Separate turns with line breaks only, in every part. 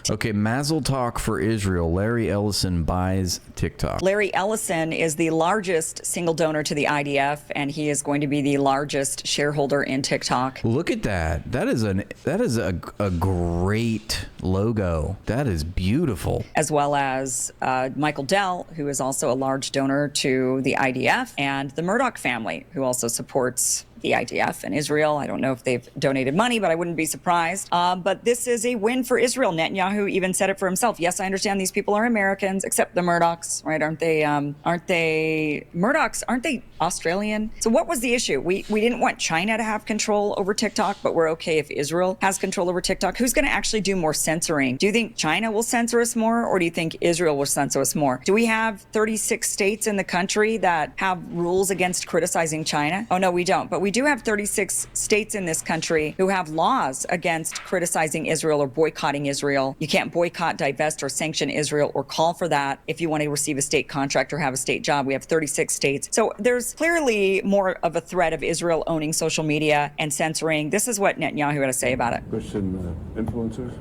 Okay, Mazel talk for Israel. Larry Ellison buys TikTok.
Larry Ellison is the largest single donor to the IDF, and he is going to be the largest shareholder in TikTok.
Look at that. That is a great logo. That is beautiful.
As well as Michael Dell, who is also a large donor to the IDF, and the Murdoch family, who also supports the IDF and Israel. I don't know if they've donated money, but I wouldn't be surprised. But this is a win for Israel. Netanyahu even said it for himself. Yes, I understand these people are Americans, except the Murdochs, right? Aren't they Murdochs? Aren't they Australian? So what was the issue? We didn't want China to have control over TikTok, but we're okay if Israel has control over TikTok. Who's going to actually do more censoring? Do you think China will censor us more, or do you think Israel will censor us more? Do we have 36 states in the country that have rules against criticizing China? Oh, no, we don't. But we do have 36 states in this country who have laws against criticizing Israel or boycotting Israel. You can't boycott, divest, or sanction Israel or call for that if you want to receive a state contract or have a state job. We have 36 states. So there's clearly more of a threat of Israel owning social media and censoring. This is what Netanyahu had to say about it.
Christian influencers,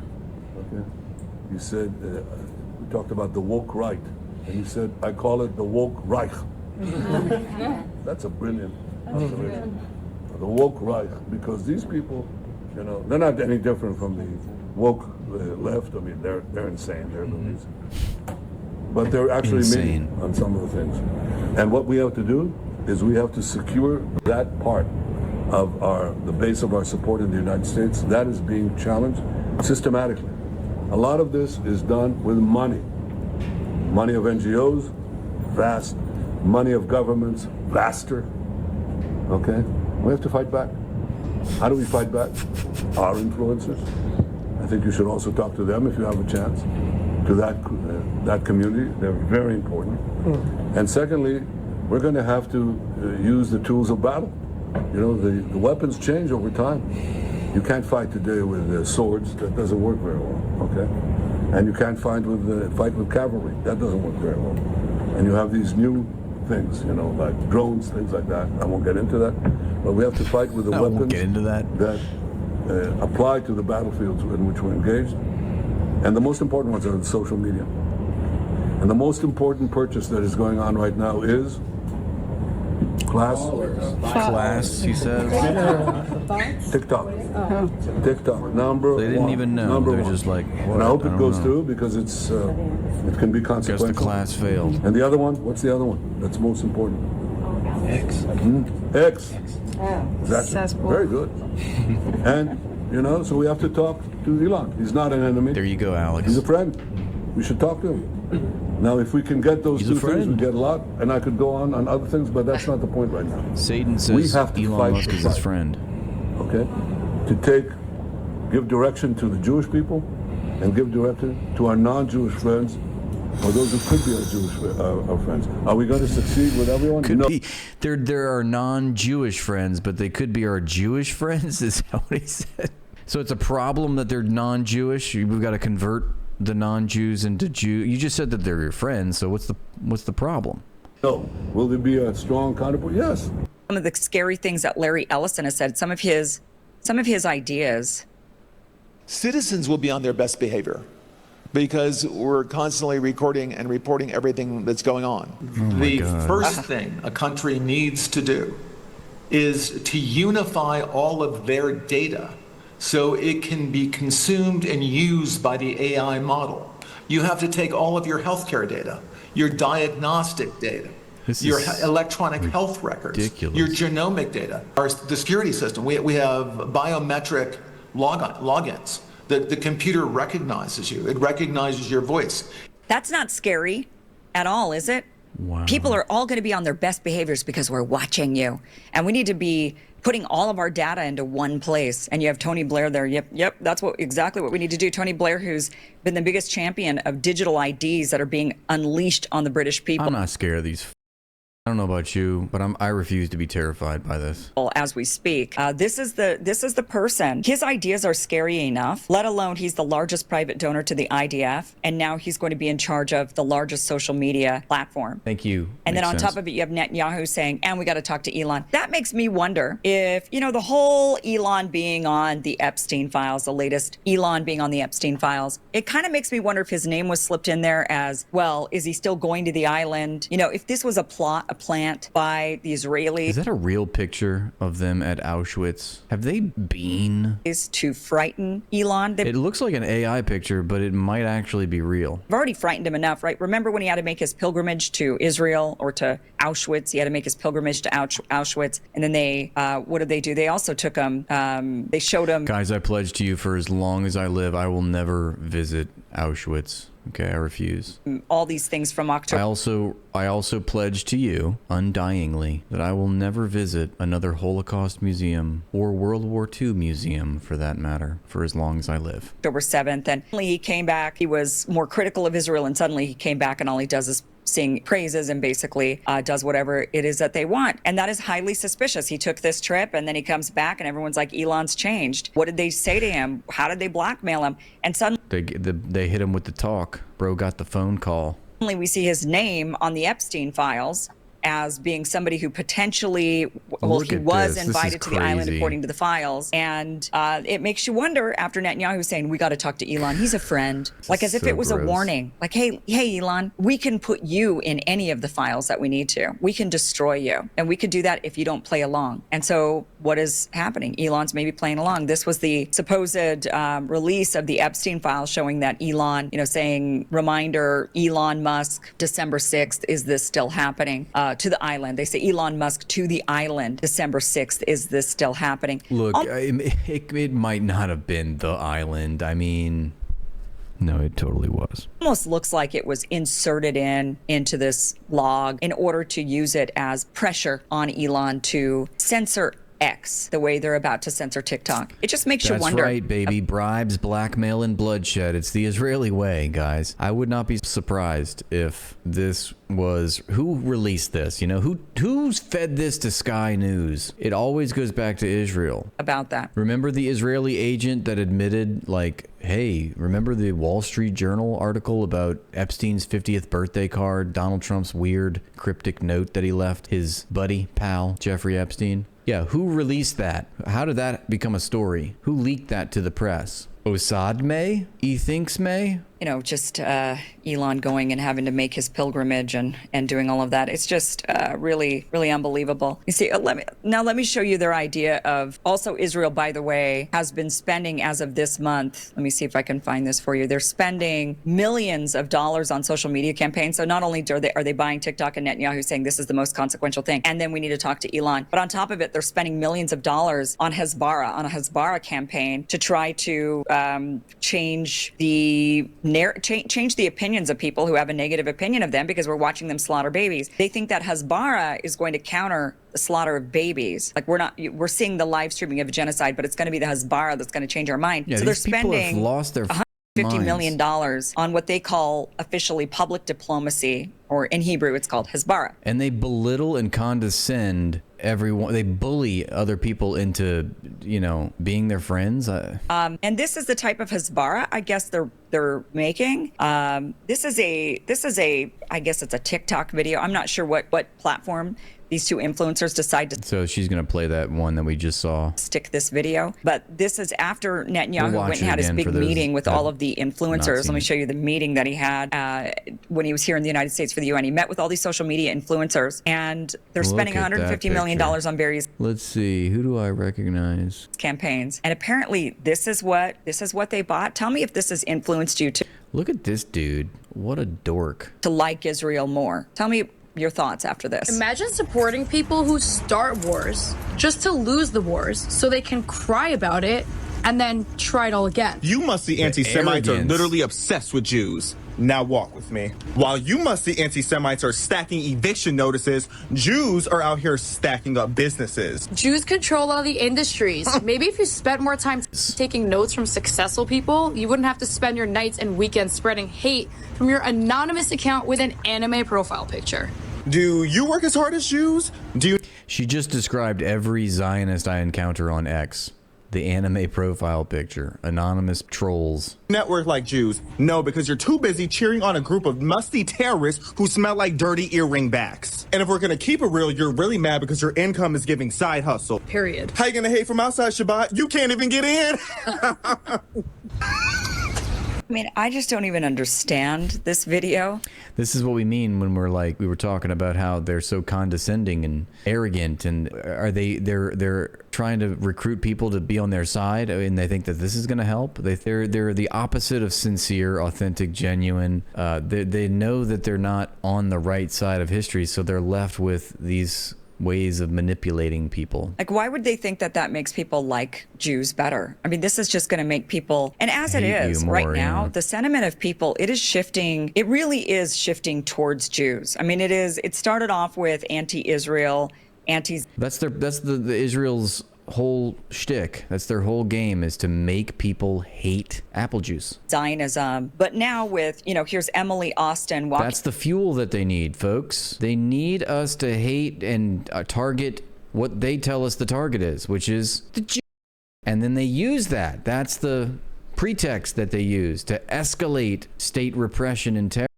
okay? You said, we talked about the woke right, and you said, I call it the woke Reich. That's a brilliant observation. The woke Reich, because these people, you know, they're not any different from the woke left. I mean, they're insane, their beliefs. But they're actually mean on some of the things. And what we have to do is we have to secure that part of the base of our support in the United States. That is being challenged systematically. A lot of this is done with money. Money of NGOs, vast. Money of governments, vaster. Okay? We have to fight back. How do we fight back? Our influencers. I think you should also talk to them if you have a chance, to that community. They're very important. And secondly, we're going to have to use the tools of battle. You know, the weapons change over time. You can't fight today with swords. That doesn't work very well, okay? And you can't fight with cavalry. That doesn't work very well. And you have these new things, you know, like drones, things like that. I won't get into that. But we have to fight with the weapons
won't get into that
apply to the battlefields in which we're engaged. And the most important ones are the social media. And the most important purchase that is going on right now is
class, he says.
TikTok. TikTok. Number
They didn't
one.
even know.
Number
They're
one.
just like,
and I hope it goes through because it can be consequential.
Guess the class failed.
And the other one? What's the other one that's most important?
X.
X. That's very good. And, you know, so we have to talk to Elon. He's not an enemy.
There you go, Alex.
He's a friend. We should talk to him. Now, if we can get those two things, we get a lot. And I could go on other things, but that's not the point right now.
Satan says
we have to
Elon Musk is his friend.
Okay? To give direction to the Jewish people and give direction to our non-Jewish friends, or those who could be our Jewish our friends. Are we going to succeed with everyone?
Could be. There are non-Jewish friends, but they could be our Jewish friends. Is that what he said? So it's a problem that they're non-Jewish. We've got to convert the non-Jews into Jew. You just said that they're your friends. So what's the problem?
No. Will there be a strong counterpoint? Yes.
Some of the scary things that Larry Ellison has said, some of his ideas.
Citizens will be on their best behavior because we're constantly recording and reporting everything that's going on. The first thing a country needs to do is to unify all of their data so it can be consumed and used by the AI model. You have to take all of your healthcare data, your diagnostic data, your electronic health records, your genomic data, the security system. We have biometric logins. The computer recognizes you. It recognizes your voice.
That's not scary at all, is it?
Wow.
People are all going to be on their best behaviors because we're watching you. And we need to be putting all of our data into one place. And you have Tony Blair there. Yep, that's exactly what we need to do. Tony Blair, who's been the biggest champion of digital IDs that are being unleashed on the British people.
I'm not scared of these I don't know about you, but I refuse to be terrified by this.
As we speak, this is the person. His ideas are scary enough, let alone he's the largest private donor to the IDF, and now he's going to be in charge of the largest social media platform.
Thank you.
And then on top of it, you have Netanyahu saying, and we got to talk to Elon. That makes me wonder if, the whole Elon being on the Epstein files, the latest Elon being on the Epstein files, it kind of makes me wonder if his name was slipped in there as, well, is he still going to the island? If this was a plant by the Israelis.
Is that a real picture of them at Auschwitz? Have they been?
Is to frighten Elon.
It looks like an AI picture, but it might actually be real.
They've already frightened him enough, right? Remember when he had to make his pilgrimage to Israel or to Auschwitz? He had to make his pilgrimage to Auschwitz. And then they, what did they do? They also took him, they showed him.
Guys, I pledge to you for as long as I live, I will never visit Auschwitz. Okay, I refuse.
All these things from October.
I also pledge to you, undyingly, that I will never visit another Holocaust museum or World War II museum, for that matter, for as long as I live.
October 7th, and suddenly he came back. He was more critical of Israel, and suddenly he came back, and all he does is sing praises and basically does whatever it is that they want. And that is highly suspicious. He took this trip, and then he comes back, and everyone's like, Elon's changed. What did they say to him? How did they blackmail him? And suddenly
they hit him with the talk. Bro got the phone call.
We see his name on the Epstein files as being somebody who potentially, he was invited to the island according to the files. And it makes you wonder after Netanyahu saying, we got to talk to Elon. He's a friend. Like as if it was a warning. Like, hey, Elon, we can put you in any of the files that we need to. We can destroy you. And we could do that if you don't play along. And so what is happening? Elon's maybe playing along. This was the supposed release of the Epstein files showing that Elon, saying, reminder, Elon Musk, December 6th, is this still happening? To the island. They say Elon Musk to the island, December 6th. Is this still happening?
Look, it might not have been the island. I mean, no, it totally was.
Almost looks like it was inserted into this log in order to use it as pressure on Elon to censor X, the way they're about to censor TikTok. It just makes you wonder.
That's right, baby. Bribes, blackmail, and bloodshed. It's the Israeli way, guys. I would not be surprised if this was... Who released this? Who's fed this to Sky News? It always goes back to Israel.
About that.
Remember the Israeli agent that admitted, like, hey, remember the Wall Street Journal article about Epstein's 50th birthday card, Donald Trump's weird cryptic note that he left his buddy, pal, Jeffrey Epstein? Yeah, who released that? How did that become a story? Who leaked that to the press? Osad may? He thinks may?
Just Elon going and having to make his pilgrimage and doing all of that. It's just really, really unbelievable. You see, let me show you their idea of... Also, Israel, by the way, has been spending as of this month. Let me see if I can find this for you. They're spending millions of dollars on social media campaigns. So not only are they buying TikTok and Netanyahu saying this is the most consequential thing, and then we need to talk to Elon. But on top of it, they're spending millions of dollars on a Hezbollah campaign to try to change the opinions of people who have a negative opinion of them because we're watching them slaughter babies. They think that Hezbollah is going to counter the slaughter of babies. Like we're seeing the live streaming of a genocide, but it's going to be the Hezbollah that's going to change our mind.
Yeah,
so they're spending
have lost their
$150 million on what they call officially public diplomacy, or in Hebrew, it's called Hezbollah.
And they belittle and condescend everyone. They bully other people into, being their friends.
And this is the type of Hezbollah I guess they're making. This is a I guess it's a TikTok video. I'm not sure what platform these two influencers decide to...
So she's going to play that one that we just saw.
...stick this video. But this is after Netanyahu went and had his big meeting with all of the influencers. Let me show you the meeting that he had when he was here in the United States for the UN. He met with all these social media influencers, and they're spending $150 million on various...
Let's see. Who do I recognize?
...campaigns. And apparently this is what they bought. Tell me if this has influenced you to...
Look at this dude. What a dork.
...to like Israel more. Tell me your thoughts after this.
Imagine supporting people who start wars just to lose the wars so they can cry about it and then try it all again.
You musty anti-Semites are literally obsessed with Jews. Now walk with me. While you musty anti-Semites are stacking eviction notices, Jews are out here stacking up businesses.
Jews control all the industries. Maybe if you spent more time taking notes from successful people, you wouldn't have to spend your nights and weekends spreading hate from your anonymous account with an anime profile picture.
Do you work as hard as Jews? Do you
She just described every Zionist I encounter on X. The anime profile picture, anonymous trolls.
network like Jews? No, because you're too busy cheering on a group of musty terrorists who smell like dirty earring backs. And if we're gonna keep it real, you're really mad because your income is giving side hustle.
Period.
How you gonna hate from outside Shabbat? You can't even get in.
I mean, I just don't even understand this video.
This is what we mean when we were talking about how they're so condescending and arrogant, and they're trying to recruit people to be on their side, and they think that this is going to help. They're the opposite of sincere, authentic, genuine. They know that they're not on the right side of history, so they're left with these ways of manipulating people.
Like, why would they think that that makes people like Jews better? I mean, this is just going to make people, and as it is right now, the sentiment of people, it is shifting. It really is shifting towards Jews. I mean, it started off with anti-Israel,
That's the Israel's whole shtick. That's their whole game, is to make people hate apple juice.
Zionism. But now with, here's Emily Austin walking.
That's the fuel that they need, folks. They need us to hate and target what they tell us the target is, which is the Jew. And then they use that. That's the pretext that they use to escalate state repression and terror.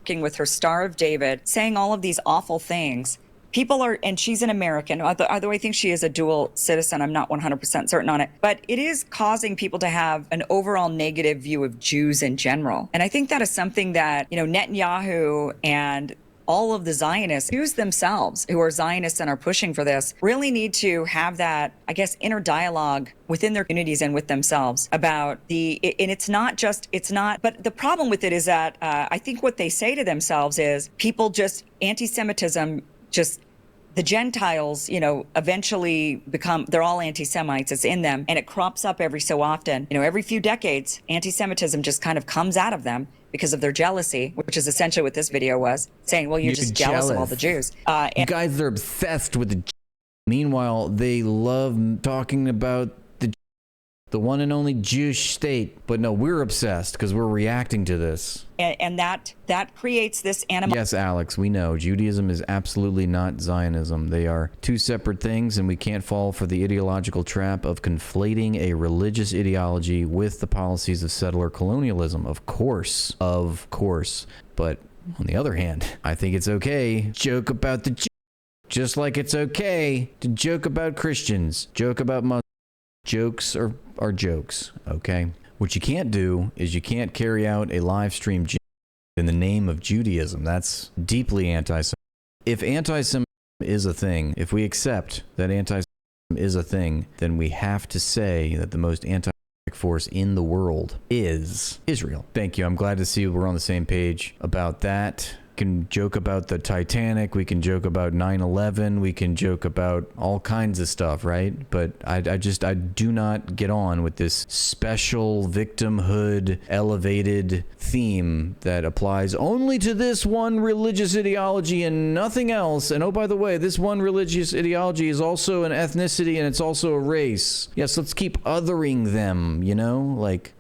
With her Star of David, saying all of these awful things. People are, and she's an American, although I think she is a dual citizen. I'm not 100% certain on it. But it is causing people to have an overall negative view of Jews in general. And I think that is something that, Netanyahu and all of the Zionists, Jews themselves, who are Zionists and are pushing for this, really need to have that, I guess, inner dialogue within their communities and with themselves about but the problem with it is that I think what they say to themselves is anti-Semitism, the Gentiles, eventually they're all anti-Semites. It's in them, and it crops up every so often. Every few decades, anti-Semitism just kind of comes out of them because of their jealousy, which is essentially what this video was, saying, well, you're just jealous of all the Jews.
You guys are obsessed with the Jews. Meanwhile, they love talking about the one and only Jewish state. But no, we're obsessed because we're reacting to this.
And that creates this animosity.
Yes, Alex, we know. Judaism is absolutely not Zionism. They are two separate things, and we can't fall for the ideological trap of conflating a religious ideology with the policies of settler colonialism. Of course. But on the other hand, I think it's okay to joke about the Jews, just like it's okay to joke about Christians, joke about Muslims. Jokes are jokes, okay? What you can't do is you can't carry out a live stream in the name of Judaism. That's deeply anti-Semitic. If anti-Semitism is a thing, if we accept that anti-Semitism is a thing, then we have to say that the most anti-Semitic force in the world is Israel. Thank you. I'm glad to see we're on the same page about that. We can joke about the Titanic, we can joke about 9/11, we can joke about all kinds of stuff, right? But I do not get on with this special victimhood elevated theme that applies only to this one religious ideology and nothing else. And oh, by the way, this one religious ideology is also an ethnicity and it's also a race. Yes, let's keep othering them, like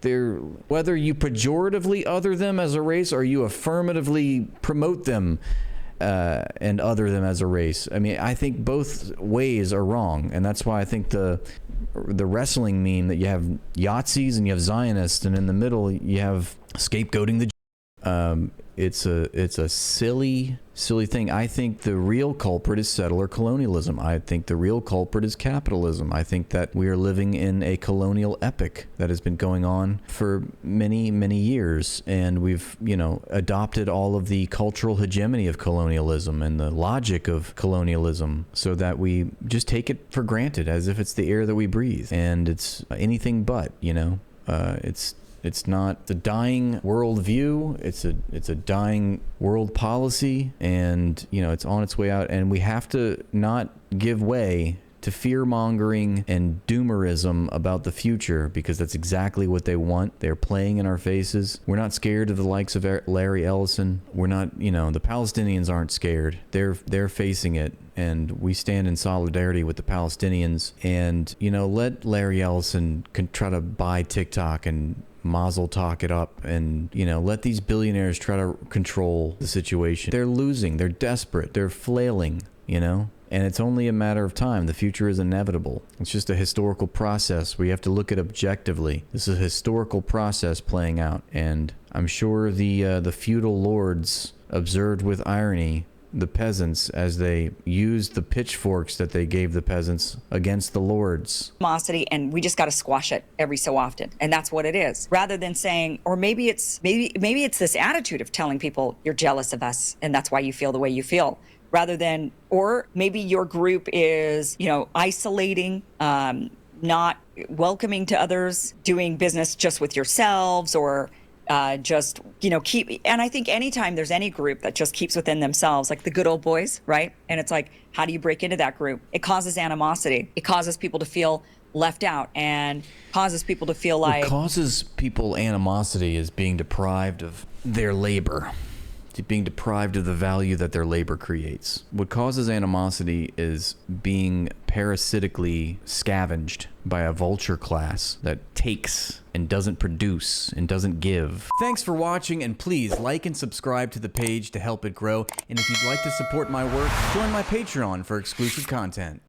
whether you pejoratively other them as a race or you affirmatively promote them and other them as a race. I mean, I think both ways are wrong, and that's why I think the wrestling meme that you have Yahtzees and you have Zionists, and in the middle you have scapegoating the it's a silly thing. I think the real culprit is settler colonialism. I think the real culprit is capitalism. I think that we are living in a colonial epic that has been going on for many, many years. And we've, adopted all of the cultural hegemony of colonialism and the logic of colonialism so that we just take it for granted as if it's the air that we breathe. And it's anything but, It's not the dying worldview. It's a dying world policy, and it's on its way out. And we have to not give way to fear-mongering and doomerism about the future, because that's exactly what they want. They're playing in our faces. We're not scared of the likes of Larry Ellison. We're not. The Palestinians aren't scared. They're facing it. And we stand in solidarity with the Palestinians. And let Larry Ellison try to buy TikTok and mazel talk it up and, you know, let these billionaires try to control the situation. They're losing. They're desperate. They're flailing, you know? And it's only a matter of time. The future is inevitable. It's just a historical process. We have to look at objectively. This is a historical process playing out. And I'm sure the feudal lords observed with irony the peasants as they used the pitchforks that they gave the peasants against the lords.
Animosity, and we just got to squash it every so often, and that's what it is. Rather than saying, or maybe it's this attitude of telling people you're jealous of us, and that's why you feel the way you feel. Rather than, or maybe your group is, you know, isolating, not welcoming to others, doing business just with yourselves, or just, you know, and I think anytime there's any group that just keeps within themselves, like the good old boys, right? And it's like, how do you break into that group? It causes animosity. It causes people to feel left out and causes people to feel like...
What causes people animosity is being deprived of their labor, being deprived of the value that their labor creates. What causes animosity is being parasitically scavenged by a vulture class that takes and doesn't produce and doesn't give. Thanks for watching, and please like and subscribe to the page to help it grow. And if you'd like to support my work, join my Patreon for exclusive content.